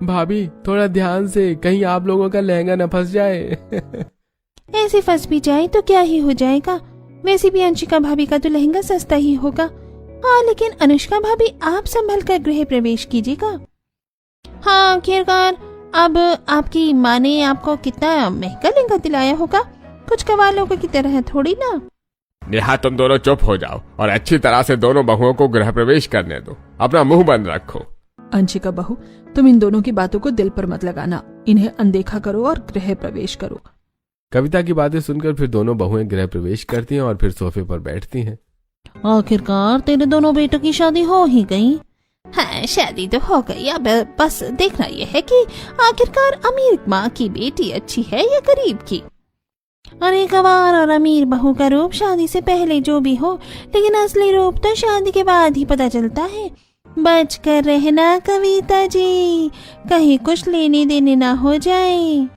भाभी थोड़ा ध्यान से, कहीं आप लोगों का लहंगा न फंस जाए। ऐसे फंस भी जाए तो क्या ही हो जाएगा, वैसे भी अंशिका भाभी का तो लहंगा सस्ता ही होगा। हाँ लेकिन अनुष्का भाभी आप संभल कर गृह प्रवेश कीजिएगा। हाँ आखिरकार अब आपकी माँ ने आपको कितना महंगा लहंगा दिलाया होगा, कुछ कवालों की तरह थोड़ी ना। नेहा तुम दोनों चुप हो जाओ और अच्छी तरह से दोनों बहुओं को गृह प्रवेश करने दो, अपना मुंह बंद रखो। अंशिका बहू, तुम इन दोनों की बातों को दिल पर मत लगाना, इन्हें अनदेखा करो और गृह प्रवेश करो। कविता की बातें सुनकर फिर दोनों बहुएं गृह प्रवेश करती हैं और फिर सोफे पर बैठती हैं। आखिरकार तेरे दोनों बेटों की शादी हो ही गई। हाँ शादी तो हो गई, अब बस देखना यह है कि आखिरकार अमीर माँ की बेटी अच्छी है या गरीब की। अरे गवार और अमीर बहू का रूप शादी से पहले जो भी हो, लेकिन असली रूप तो शादी के बाद ही पता चलता है। बच कर रहना कविता जी, कहीं कुछ लेने देने ना हो जाए।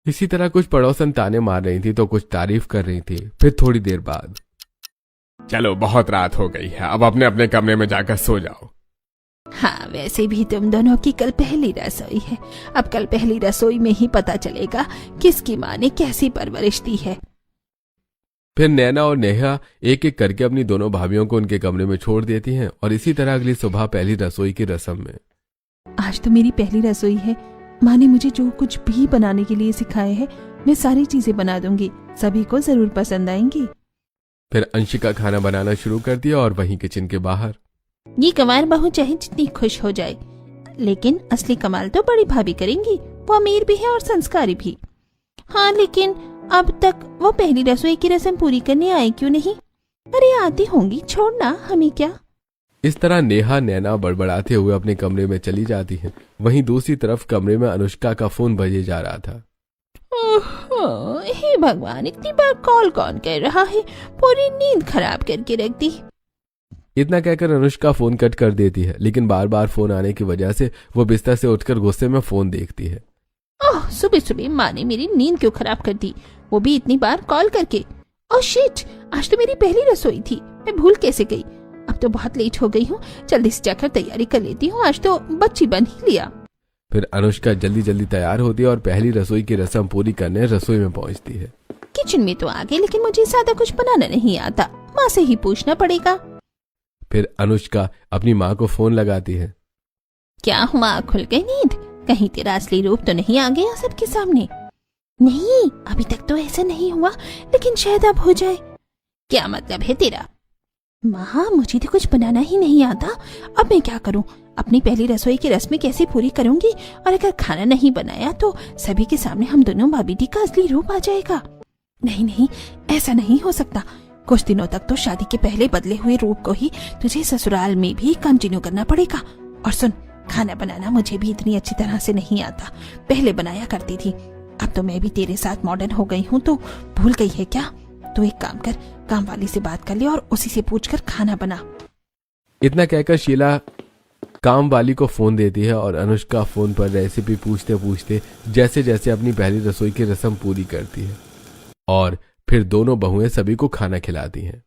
इसी तरह कुछ पड़ोसन ताने मार रही थी तो कुछ तारीफ कर रही थी। फिर थोड़ी देर बाद, चलो बहुत रात हो गई है, अब अपने अपने कमरे में जाकर सो जाओ। हाँ वैसे भी तुम दोनों की कल पहली रसोई है, अब कल पहली रसोई में ही पता चलेगा किसकी माँ ने कैसी परवरिश दी है। फिर नैना और नेहा एक एक करके अपनी दोनों भाभियों को उनके कमरे में छोड़ देती हैं और इसी तरह अगली सुबह पहली रसोई की रस्म में। आज तो मेरी पहली रसोई है, माँ ने मुझे जो कुछ भी बनाने के लिए सिखाया है मैं सारी चीजें बना दूंगी, सभी को जरूर पसंद आएंगी। फिर अंशिका खाना बनाना शुरू कर दिया और वहीं किचन के बाहर। ये कमाल बहू चाहे जितनी खुश हो जाए, लेकिन असली कमाल तो बड़ी भाभी करेंगी, वो अमीर भी है और संस्कारी भी। हाँ लेकिन अब तक वो पहली रसोई की रस्म पूरी करने आए क्यों नहीं? अरे आती होंगी, छोड़ना हमें क्या। इस तरह नेहा नैना बड़बड़ाते हुए अपने कमरे में चली जाती हैं। वहीं दूसरी तरफ कमरे में अनुष्का का फोन बजे जा रहा था। हे भगवान, इतनी बार कॉल कौन कर रहा है, पूरी नींद खराब करके रख दी। इतना कहकर अनुष्का फोन कट कर देती है, लेकिन बार बार फोन आने की वजह से वो बिस्तर से उठकर गुस्से में फोन देखती है। ओह सुबह सुबह माँ ने मेरी नींद क्यों खराब कर दी, वो भी इतनी बार कॉल करके। ओह शिट, आज तो मेरी पहली रसोई थी, मैं भूल कैसे गई। अब तो बहुत लेट हो गई हूँ, जल्दी से जाकर तैयारी कर लेती हूँ, आज तो बच्ची बन ही लिया। फिर अनुष्का जल्दी जल्दी तैयार होती है और पहली रसोई की रस्म पूरी करने रसोई में पहुंचती है। किचन में तो आ गई, लेकिन मुझे ज्यादा कुछ बनाना नहीं आता, माँ से ही पूछना पड़ेगा। फिर अनुष्का अपनी माँ को फोन लगाती है। क्या हुआ, खुल गई नींद? कहीं तेरा असली रूप तो नहीं आ गया सबके सामने? नहीं, अभी तक तो ऐसा नहीं हुआ, लेकिन शायद अब हो जाए। क्या मतलब है तेरा? माँ मुझे तो कुछ बनाना ही नहीं आता, अब मैं क्या करूँ? अपनी पहली रसोई की रस्में कैसे पूरी करूंगी? और अगर खाना नहीं बनाया तो सभी के सामने हम दोनों भाभी दी का असली रूप आ जाएगा। नहीं नहीं, ऐसा नहीं हो सकता। कुछ दिनों तक तो शादी के पहले बदले हुए रूप को ही तुझे ससुराल में भी कंटिन्यू करना पड़ेगा। और सुन, खाना बनाना मुझे भी इतनी अच्छी तरह से नहीं आता, पहले बनाया करती थी। अब तो मैं भी तेरे साथ मॉडर्न हो गई हूँ, तो भूल गई है क्या? तो एक काम कर, काम वाली से बात कर ले और उसी से पूछकर खाना बना। इतना कहकर शीला काम वाली को फोन देती है और अनुष्का फोन पर रेसिपी पूछते पूछते जैसे जैसे अपनी पहली रसोई की रस्म पूरी करती है और फिर दोनों बहुएं सभी को खाना खिलाती हैं।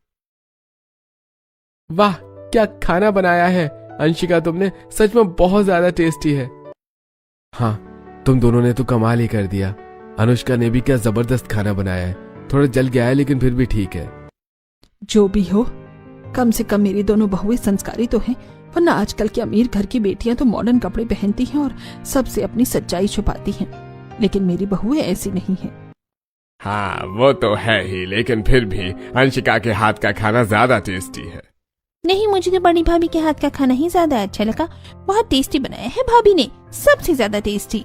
वाह, क्या खाना बनाया है अंशिका तुमने, सच में बहुत ज्यादा टेस्टी है। हाँ, तुम दोनों ने तो कमाल ही कर दिया। अनुष्का ने भी क्या जबरदस्त खाना बनाया है, थोड़ा जल गया है लेकिन फिर भी ठीक है। जो भी हो, कम से कम मेरी दोनों बहुएं संस्कारी तो हैं, वरना आजकल की अमीर घर की बेटियां तो मॉडर्न कपड़े पहनती हैं और सबसे अपनी सच्चाई छुपाती हैं, लेकिन मेरी बहुएं ऐसी नहीं हैं। हाँ वो तो है ही, लेकिन फिर भी अंशिका के हाथ का खाना ज्यादा टेस्टी है। नहीं, मुझे तो बड़ी भाभी के हाथ का खाना ही ज्यादा अच्छा लगा, बहुत टेस्टी बनाया है भाभी ने, सबसे ज्यादा टेस्टी।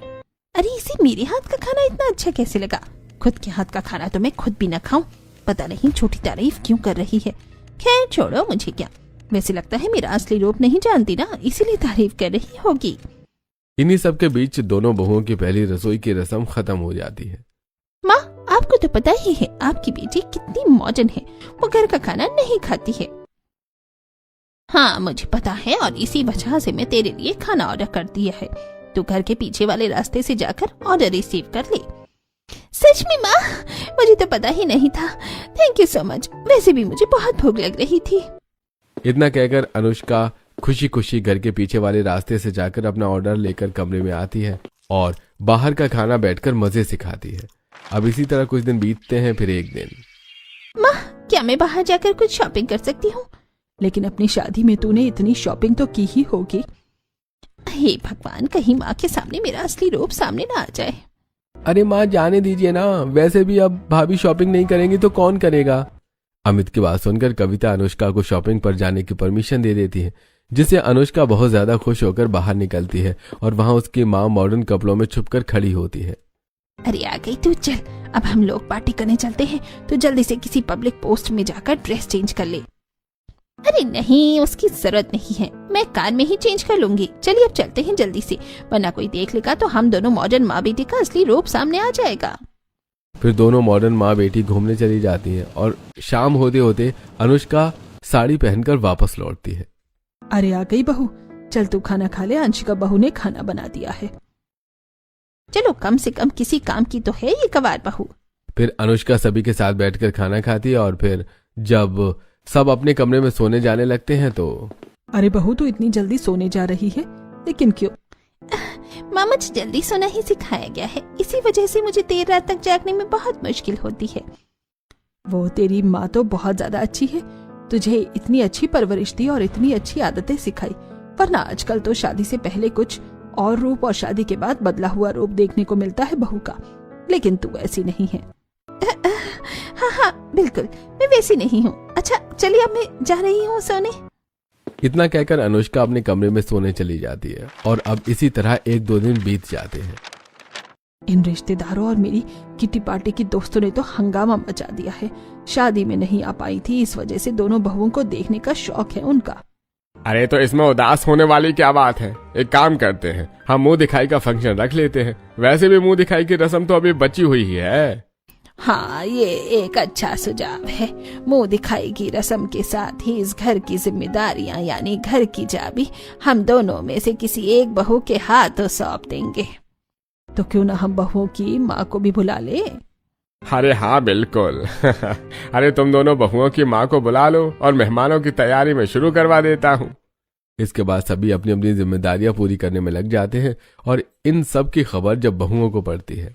अरे इसे मेरे हाथ का खाना इतना अच्छा कैसे लगा? खुद के हाथ का खाना तो मैं खुद भी न खाऊं, पता नहीं छोटी तारीफ क्यों कर रही है। खैर छोड़ो, मुझे क्या, वैसे लगता है मेरा असली रूप नहीं जानती ना, इसीलिए तारीफ कर रही होगी। इन्हीं सब के बीच दोनों बहुओं की पहली रसोई की रस्म खत्म हो जाती है। माँ, आपको तो पता ही है आपकी बेटी कितनी मॉडर्न है, वो घर का खाना नहीं खाती है। हाँ मुझे पता है, और इसी वजह से मैं तेरे लिए खाना ऑर्डर कर दिया है, तू घर के पीछे वाले रास्ते से जाकर ऑर्डर रिसीव कर ले। सच में माँ, मुझे तो पता ही नहीं था, थैंक यू सो मच, वैसे भी मुझे बहुत भूख लग रही थी। इतना कहकर अनुष्का खुशी खुशी घर के पीछे वाले रास्ते से जाकर अपना ऑर्डर लेकर कमरे में आती है और बाहर का खाना बैठकर मजे से खाती है। अब इसी तरह कुछ दिन बीतते हैं। फिर एक दिन, माँ क्या मैं बाहर जाकर कुछ शॉपिंग कर सकती हूँ? लेकिन अपनी शादी में तूने इतनी शॉपिंग तो की ही होगी। हे भगवान, कहीं माँ के सामने मेरा असली रूप सामने ना आ जाए। अरे माँ जाने दीजिए ना, वैसे भी अब भाभी शॉपिंग नहीं करेंगी तो कौन करेगा। अमित की बात सुनकर कविता अनुष्का को शॉपिंग पर जाने की परमिशन दे देती है, जिससे अनुष्का बहुत ज्यादा खुश होकर बाहर निकलती है और वहां उसकी माँ मॉडर्न कपड़ों में छुपकर खड़ी होती है। अरे आ गई तू, चल अब हम लोग पार्टी करने चलते हैं, तो जल्दी से किसी पब्लिक पोस्ट में जाकर ड्रेस चेंज कर ले। अरे नहीं, उसकी जरूरत नहीं है, मैं कार में ही चेंज कर लूंगी। चलिए अब चलते हैं जल्दी से, वरना कोई देख लेगा तो हम दोनों मॉडर्न माँ बेटी का असली रूप सामने आ जाएगा। फिर दोनों मॉडर्न माँ बेटी घूमने चली जाती हैं और शाम होते होते अनुष्का साड़ी पहनकर वापस लौटती है। अरे आ गई बहू, चल तू खाना खा ले, अंशिका बहू ने खाना बना दिया है। चलो कम से कम किसी काम की तो है ये गवार बहू। फिर अनुष्का सभी के साथ बैठकर खाना खाती है और फिर जब सब अपने कमरे में सोने जाने लगते हैं तो, अरे बहू तू इतनी जल्दी सोने जा रही है, लेकिन क्यों? माँ मुझे जल्दी सोना ही सिखाया गया है, इसी वजह से मुझे देर रात तक जागने में बहुत मुश्किल होती है। वो तेरी माँ तो बहुत ज्यादा अच्छी है, तुझे इतनी अच्छी परवरिश दी और इतनी अच्छी आदतें सिखाई, वरना आजकल तो शादी से पहले कुछ और रूप और शादी के बाद बदला हुआ रूप देखने को मिलता है बहू का, लेकिन तू ऐसी नहीं है। हाँ हाँ बिल्कुल, मैं वैसी नहीं हूँ। अच्छा चलिए अब मैं जा रही हूँ सोने। इतना कहकर अनुष्का अपने कमरे में सोने चली जाती है और अब इसी तरह 1-2 दिन बीत जाते हैं। इन रिश्तेदारों और मेरी किटी पार्टी की दोस्तों ने तो हंगामा मचा दिया है। शादी में नहीं आ पाई थी, इस वजह से दोनों बहुओं को देखने का शौक है उनका। अरे तो इसमें उदास होने वाली क्या बात है, एक काम करते हैं, हम मुंह दिखाई का फंक्शन रख लेते हैं। वैसे भी मुंह दिखाई की रस्म तो अभी बची हुई ही है। हाँ ये एक अच्छा सुझाव है, मुंह दिखाई की रस्म के साथ ही इस घर की जिम्मेदारियां यानी घर की चाबी हम दोनों में से किसी एक बहू के हाथों सौंप देंगे। तो क्यों ना हम बहुओं की माँ को भी बुला ले? अरे हाँ बिल्कुल। अरे तुम दोनों बहुओं की माँ को बुला लो और मेहमानों की तैयारी में शुरू करवा देता हूँ। इसके बाद सभी अपनी अपनी जिम्मेदारियां पूरी करने में लग जाते हैं और इन सब की खबर जब बहुओं को पड़ती है,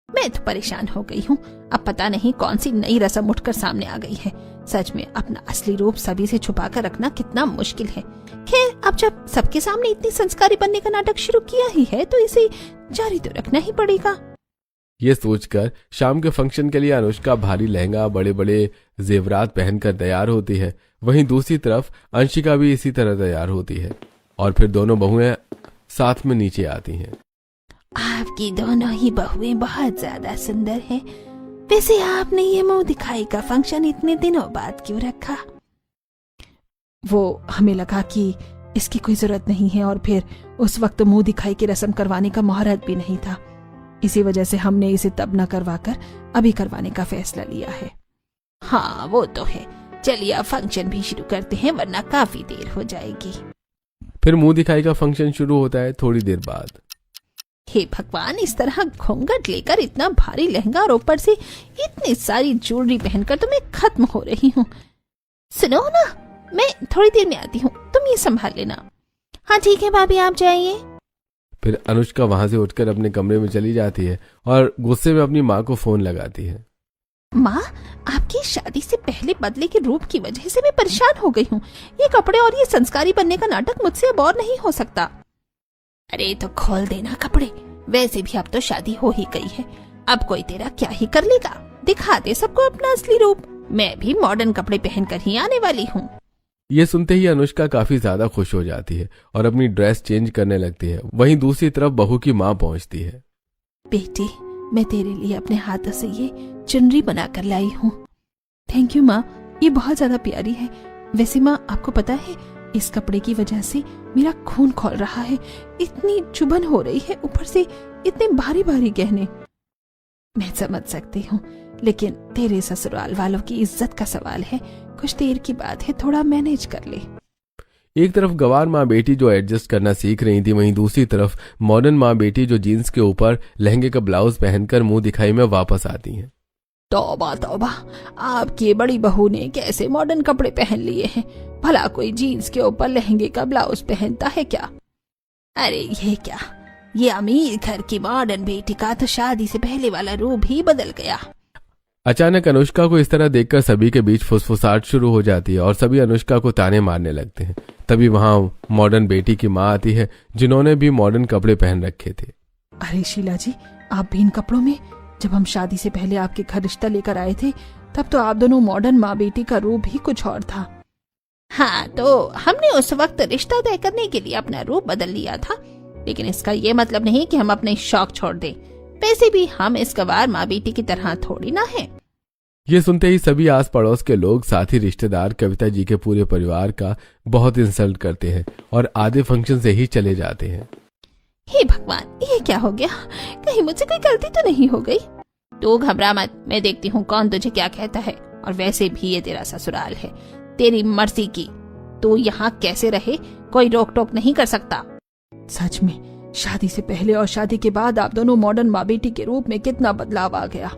मैं तो परेशान हो गई हूँ। अब पता नहीं कौन सी नई रस्म उठकर सामने आ गई है। सच में अपना असली रूप सभी से छुपा कर रखना कितना मुश्किल है। खैर अब जब सबके सामने इतनी संस्कारी बनने का नाटक शुरू किया ही है तो इसे जारी तो रखना ही पड़ेगा। ये सोचकर शाम के फंक्शन के लिए अनुष्का भारी लहंगा बड़े बड़े जेवरात पहनकर तैयार होती है। वहीं दूसरी तरफ अंशिका भी इसी तरह तैयार होती है और फिर दोनों बहुएं साथ में नीचे आती हैं। आपकी दोनों ही बहुएं बहुत ज्यादा सुंदर हैं। वैसे आपने ये मुंह दिखाई का फंक्शन इतने दिनों बाद क्यों रखा? वो हमें लगा कि इसकी कोई जरूरत नहीं है और फिर उस वक्त मुंह दिखाई की रस्म करवाने का मुहूर्त भी नहीं था, इसी वजह से हमने इसे तब न करवाकर अभी करवाने का फैसला लिया है। हाँ वो तो है, चलिए अब फंक्शन भी शुरू करते हैं वरना काफी देर हो जाएगी। फिर मुंह दिखाई का फंक्शन शुरू होता है थोड़ी देर बाद। हे भगवान, इस तरह घूंघट लेकर इतना भारी लहंगा और ऊपर से इतनी सारी ज्वेलरी पहनकर तो मैं खत्म हो रही हूँ। सुनो ना, मैं थोड़ी देर में आती हूँ, तुम ये संभाल लेना। हाँ ठीक है भाभी, आप जाइए। फिर अनुष्का वहां से उठकर अपने कमरे में चली जाती है और गुस्से में अपनी माँ को फोन लगाती है। माँ, आपकी शादी से पहले बदले के रूप की वजह से मैं परेशान हो गई हूँ। ये कपड़े और ये संस्कारी बनने का नाटक मुझसे अब और नहीं हो सकता। अरे तो खोल देना कपड़े, वैसे भी अब तो शादी हो ही गई है, अब कोई तेरा क्या ही कर लेगा। दिखा दे सबको अपना असली रूप, मैं भी मॉडर्न कपड़े पहनकर ही आने वाली हूँ। ये सुनते ही अनुष्का काफी ज्यादा खुश हो जाती है और अपनी ड्रेस चेंज करने लगती है। वहीं दूसरी तरफ बहू की माँ पहुँचती है। बेटी, मैं तेरे लिए अपने हाथों से ये चुनरी बनाकर लाई हूँ। थैंक यू माँ, ये बहुत ज्यादा प्यारी है। वैसे माँ आपको पता है, इस कपड़े की वजह से मेरा खून खौल रहा है, इतनी चुभन हो रही है, ऊपर से इतने भारी भारी गहने। मैं समझ सकती हूँ, लेकिन तेरे ससुराल वालों की इज्जत का सवाल है, कुछ देर की बात है, थोड़ा मैनेज कर ले। एक तरफ गवार माँ बेटी जो एडजस्ट करना सीख रही थी, वहीं दूसरी तरफ मॉडर्न माँ बेटी जो जीन्स के ऊपर लहंगे का ब्लाउज पहनकर मुंह दिखाई में वापस आती हैं। तौबा तौबा, आपकी बड़ी बहू ने कैसे मॉडर्न कपड़े पहन लिए हैं। भला कोई जीन्स के ऊपर लहंगे का ब्लाउज पहनता है क्या? अरे ये क्या, ये अमीर घर की मॉडर्न बेटी का तो शादी से पहले वाला रूप ही बदल गया। अचानक अनुष्का को इस तरह देखकर सभी के बीच फुसफुसाहट शुरू हो जाती है और सभी अनुष्का को ताने मारने लगते हैं। तभी वहां मॉडर्न बेटी की माँ आती है, जिन्होंने भी मॉडर्न कपड़े पहन रखे थे। अरे शीला जी, आप भी इन कपड़ों में? जब हम शादी से पहले आपके घर रिश्ता लेकर आए थे तब तो आप दोनों मॉडर्न माँ बेटी का रूप ही कुछ और था। हाँ, तो हमने उस वक्त रिश्ता तय करने के लिए अपना रूप बदल लिया था, लेकिन इसका ये मतलब नहीं कि हम अपने शौक छोड़ दें। वैसे भी हम इस गवार माँ बेटी की तरह थोड़ी ना है। ये सुनते ही सभी आस पड़ोस के लोग, साथ ही रिश्तेदार कविता जी के पूरे परिवार का बहुत इंसल्ट करते हैं और आधे फंक्शन से ही चले जाते हैं। हे भगवान, ये क्या हो गया? कहीं मुझसे कोई गलती तो नहीं हो गई? तू घबरा मत, मैं देखती हूँ कौन तुझे क्या कहता है। और वैसे भी ये तेरा ससुराल है, तेरी मर्जी की। तू यहाँ कैसे रहे, कोई रोक टोक नहीं कर सकता। सच में शादी से पहले और शादी के बाद आप दोनों मॉडर्न माँ बेटी के रूप में कितना बदलाव आ गया।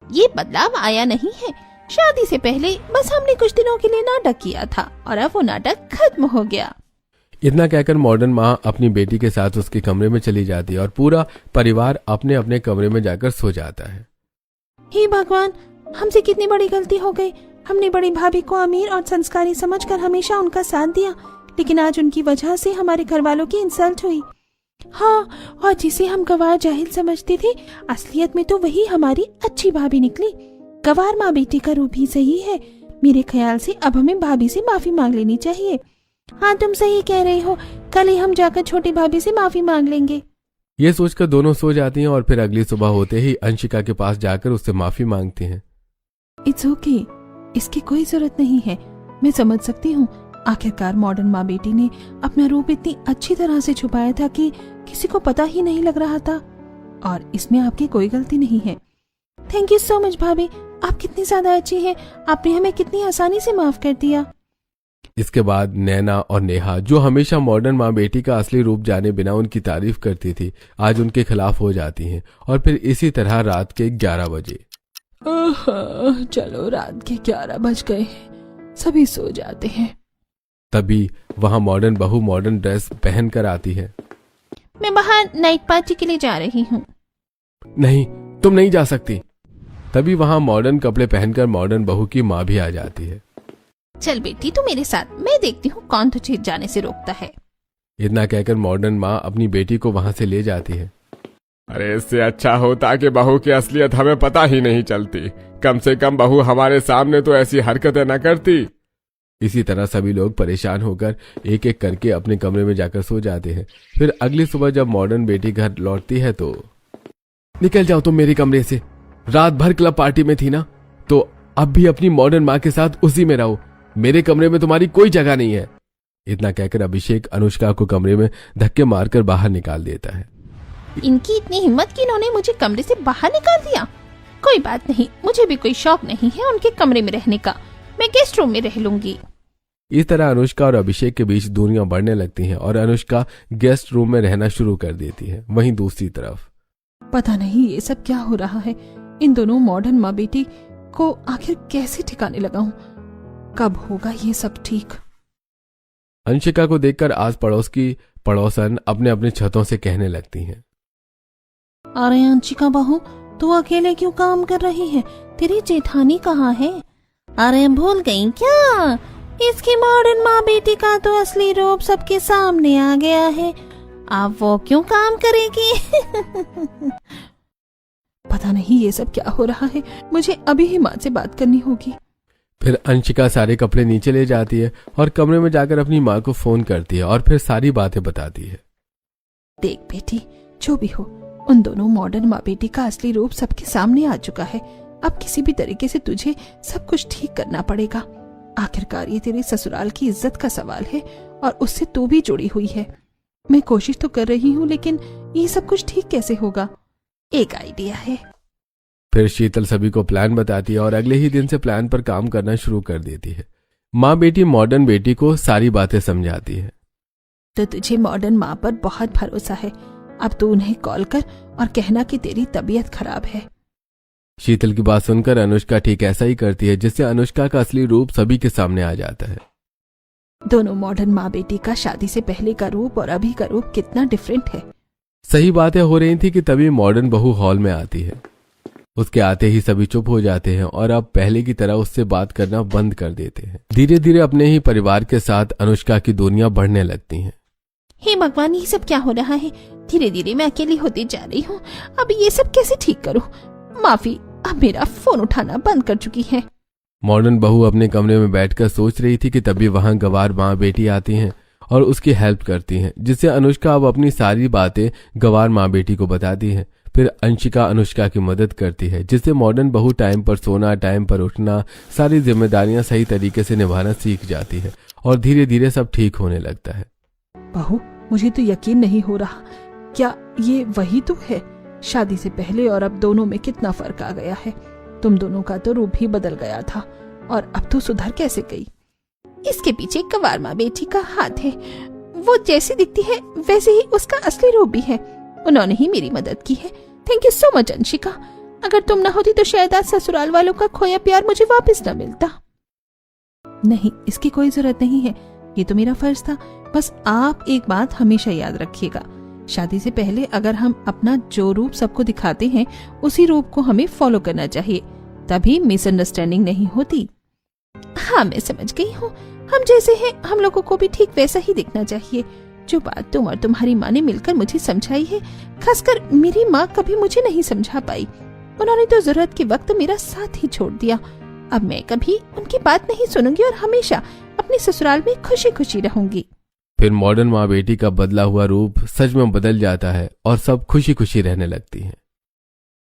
ये बदलाव आया नहीं है। शादी से पहले बस हमने कुछ दिनों के लिए नाटक किया था और अब वो नाटक खत्म हो गया। इतना कहकर मॉडर्न माँ अपनी बेटी के साथ उसके कमरे में चली जाती है और पूरा परिवार अपने अपने कमरे में जाकर सो जाता है। हे भगवान, हमसे कितनी बड़ी गलती हो गई। हमने बड़ी भाभी को अमीर और संस्कारी समझकर हमेशा उनका साथ दिया, लेकिन आज उनकी वजह से हमारे घर वालों की इंसल्ट हुई। हाँ, और जिसे हम गवार जाहिल समझते थे, असलियत में तो वही हमारी अच्छी भाभी निकली। गवार माँ बेटी का रूप ही सही है। मेरे ख्याल से अब हमें भाभी से माफी मांग लेनी चाहिए। हाँ, तुम सही कह रही हो। कल ही हम जाकर छोटी भाभी से माफी मांग लेंगे। ये सोचकर दोनों सो जाती हैं और फिर अगली सुबह होते ही अंशिका के पास जाकर उससे माफी मांगती हैं। इट्स ओके, इसकी कोई जरूरत नहीं है। मैं समझ सकती हूँ, आखिरकार मॉडर्न माँ बेटी ने अपना रूप इतनी अच्छी तरह से छुपाया था कि किसी को पता ही नहीं लग रहा था, और इसमें आपकी कोई गलती नहीं है। थैंक यू सो मच भाभी, आप कितनी ज्यादा अच्छी हैं। आपने हमें कितनी आसानी से माफ कर दिया। इसके बाद नैना और नेहा, जो हमेशा मॉडर्न माँ बेटी का असली रूप जाने बिना उनकी तारीफ करती थी, आज उनके खिलाफ हो जाती हैं। और फिर इसी तरह रात के 11 बजे। चलो, रात के 11 बज गए हैं, सभी सो जाते हैं। तभी वहां मॉडर्न बहू मॉडर्न ड्रेस पहन कर आती है। मैं बाहर नाइट पार्टी के लिए जा रही हूँ। नहीं, तुम नहीं जा सकती। तभी वहां मॉडर्न कपड़े पहनकर मॉडर्न बहू की माँ भी आ जाती है। चल बेटी, तू मेरे साथ, मैं देखती हूँ कौन तुझे जाने से रोकता है। इतना कहकर मॉडर्न माँ अपनी बेटी को वहां से ले जाती है। अरे, इससे अच्छा होता कि बहू की असलियत हमें पता ही नहीं चलती। कम से कम बहू हमारे सामने तो ऐसी हरकतें न करती। इसी तरह सभी लोग परेशान होकर एक एक करके अपने कमरे में जाकर सो जाते हैं। फिर अगली सुबह जब मॉडर्न बेटी घर लौटती है तो, निकल जाओ तुम मेरे कमरे से। रात भर क्लब पार्टी में थी ना, तो अब भी अपनी मॉडर्न माँ के साथ उसी में रहो। मेरे कमरे में तुम्हारी कोई जगह नहीं है। इतना कहकर अभिषेक अनुष्का को कमरे में धक्के मारकर बाहर निकाल देता है। इनकी इतनी हिम्मत कि इन्होंने मुझे कमरे से बाहर निकाल दिया। कोई बात नहीं, मुझे भी कोई शौक नहीं है उनके कमरे में रहने का। मैं गेस्ट रूम में रह लूंगी। इस तरह अनुष्का और अभिषेक के बीच दूरियां बढ़ने लगती हैं और अनुष्का गेस्ट रूम में रहना शुरू कर देती है। वहीं दूसरी तरफ, पता नहीं ये सब क्या हो रहा है। इन दोनों मॉडर्न माँ बेटी को आखिर कैसे ठिकाने लगाऊं? कब होगा ये सब ठीक? अंशिका को देखकर आस पड़ोस की पड़ोसन अपने अपने छतों से कहने लगती हैं। अरे अंशिका बहू, तू अकेले क्यों काम कर रही है? तेरी जेठानी कहाँ है? अरे भूल गई क्या? इसकी मॉडर्न माँ बेटी का तो असली रूप सबके सामने आ गया है। अब वो क्यों काम करेगी? पता नहीं ये सब क्या हो रहा है। मुझे अभी ही माँ से बात करनी होगी। फिर अंशिका सारे कपड़े नीचे ले जाती है और कमरे में जाकर अपनी माँ को फोन करती है और फिर सारी बातें बताती है। देख बेटी, जो भी हो, उन दोनों मॉडर्न माँ बेटी का असली रूप सबके सामने आ चुका है। अब किसी भी तरीके से तुझे सब कुछ ठीक करना पड़ेगा। आखिरकार ये तेरे ससुराल की इज्जत का सवाल है और उससे तू भी जुड़ी हुई है। मैं कोशिश तो कर रही हूँ, लेकिन ये सब कुछ ठीक कैसे होगा? एक आइडिया है। फिर शीतल सभी को प्लान बताती है और अगले ही दिन से प्लान पर काम करना शुरू कर देती है। माँ बेटी मॉडर्न बेटी को सारी बातें समझाती है। तो तुझे मॉडर्न माँ पर बहुत भरोसा है। अब तू उन्हें कॉल कर और कहना कि तेरी तबीयत खराब है। शीतल की बात सुनकर अनुष्का ठीक ऐसा ही करती है, जिससे अनुष्का का असली रूप सभी के सामने आ जाता है। दोनों मॉडर्न माँ बेटी का शादी से पहले का रूप और अभी का रूप कितना डिफरेंट है। सही बातें हो रही थी कि तभी मॉडर्न बहू हॉल में आती है। उसके आते ही सभी चुप हो जाते हैं और अब पहले की तरह उससे बात करना बंद कर देते हैं। धीरे धीरे अपने ही परिवार के साथ अनुष्का की दुनिया बढ़ने लगती है। हे भगवान, ये सब क्या हो रहा है? धीरे धीरे मैं अकेली होती जा रही हूँ। अब ये सब कैसे ठीक करूँ? माफी, अब मेरा फोन उठाना बंद कर चुकी है। मॉडर्न बहू अपने कमरे में बैठकर सोच रही थी कि तभी वहां गवार माँ बेटी आती हैं और उसकी हेल्प करती हैं, जिससे अनुष्का अब अपनी सारी बातें गवार माँ बेटी को बताती है। फिर अंशिका अनुष्का की मदद करती है, जिससे मॉडर्न बहू टाइम पर सोना, टाइम पर उठना, सारी जिम्मेदारियां सही तरीके से निभाना सीख जाती है और धीरे धीरे सब ठीक होने लगता है। बहू, मुझे तो यकीन नहीं हो रहा, क्या ये वही तू है? शादी से पहले और अब दोनों में कितना फर्क आ गया है। तुम दोनों का तो रूप ही बदल गया था और अब तो सुधर कैसे गई? इसके पीछे गवार माँ बेटी का हाथ है। वो जैसी दिखती है वैसे ही उसका असली रूप भी है। उन्होंने ही मेरी मदद की है। Thank you so much Anshika. अगर तुम न होती तो शायद आज ससुराल वालों का खोया प्यार मुझे वापस न मिलता। नहीं, इसकी कोई जरूरत नहीं है, ये तो मेरा फर्ज था। बस आप एक बात हमेशा याद रखिएगा, शादी से पहले अगर हम अपना जो रूप सबको दिखाते हैं उसी रूप को हमें फॉलो करना चाहिए, तभी मिसअंडरस्टैंडिंग नहीं होती। हाँ, मैं समझ गई हूँ। हम जैसे हैं हम लोगों को भी ठीक वैसा ही दिखना चाहिए। जो बात तुम और तुम्हारी माँ ने मिलकर मुझे समझाई है, खासकर मेरी माँ कभी मुझे नहीं समझा पाई। उन्होंने तो जरूरत के वक्त मेरा साथ ही छोड़ दिया। अब मैं कभी उनकी बात नहीं सुनूंगी और हमेशा अपने ससुराल में खुशी खुशी रहूंगी। फिर मॉडर्न माँ बेटी का बदला हुआ रूप सच में बदल जाता है और सब खुशी खुशी रहने लगती हैं।